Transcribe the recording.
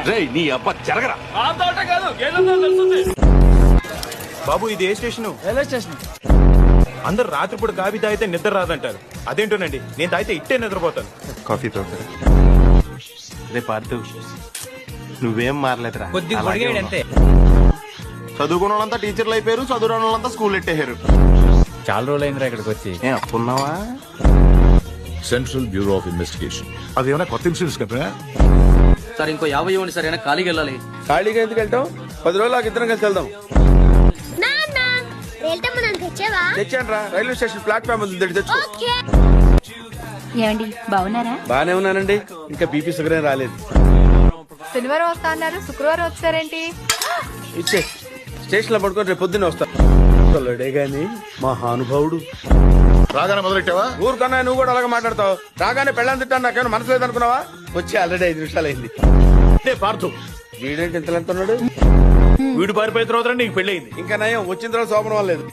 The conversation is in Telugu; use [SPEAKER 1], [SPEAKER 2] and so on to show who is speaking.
[SPEAKER 1] రేయ్ నీ అబ్బా జరగరా.
[SPEAKER 2] బాబు ఇది ఏ స్టేషన్?
[SPEAKER 3] Railway station.
[SPEAKER 2] అందరు రాత్రిపూట కాఫీ తాగితే నిద్ర రాదంటారు. అదేంటోనండి, నేను తాగితే ఇట్టే నిద్రపోతాను.
[SPEAKER 4] కాఫీ తో రేపు పార్తు నువ్వేం మారలేదురా.
[SPEAKER 3] కొద్దిగా పొడిగాడు అంతే.
[SPEAKER 4] చదువుకున్న వాళ్ళంతా టీచర్లు అయిపోయారు, చదువురాని వాళ్ళంతా స్కూల్ ఎట్టేశారు.
[SPEAKER 3] చాలా రోజులు అయిందిరా ఇక్కడికి వచ్చి.
[SPEAKER 4] ఏ అప్పున్నావా?
[SPEAKER 5] Central bureau of investigation.
[SPEAKER 6] అదేమన్నా కొత్త ఇన్సూరెన్స్ కంపెనీ?
[SPEAKER 7] సార్ ఇంకో 50 ఇవ్వండి సార్, అయినా ఖాళీకి వెళ్ళాలి.
[SPEAKER 8] ఖాళీగా ఎందుకు వెళ్తాం? 10 రోజులు ఇద్దరం కలిసి వెళ్దాం. తెచ్చాను రా, రైల్వే స్టేషన్ ప్లాట్ఫామ్ ఉంది, తెచ్చు.
[SPEAKER 9] ఏమండి బాగున్నారా?
[SPEAKER 8] బానే ఉన్నానండి, ఇంకా బీపీ షుగర్ ఏం రాలేదు.
[SPEAKER 9] శనివారం వస్తా అన్నారు, శుక్రవారం వచ్చారేంటి?
[SPEAKER 8] ఇచ్చే స్టేషన్ లో పడుకొని రేపు పొద్దున్నే వస్తా. లడే గాని మహానుభావుడు.
[SPEAKER 6] రాగానే మొదలెట్టావా?
[SPEAKER 8] ఊరుకన్నా నువ్వు కూడా అలాగే మాట్లాడతావు. రాగానే పెళ్ళని తిట్టాను, నాకేమైనా మనసు లేదనుకున్నావా? వచ్చి ఆల్రెడీ 5 నిమిషాలు అయింది.
[SPEAKER 2] పార్థు
[SPEAKER 8] వీడేంటి ఇంత ఎంత ఉన్నాడు?
[SPEAKER 2] వీడు పారిపోయిన తర్వాత నీకు పెళ్ళయింది.
[SPEAKER 8] ఇంకా నయం వచ్చిన తర్వాత శోభనం లేదు.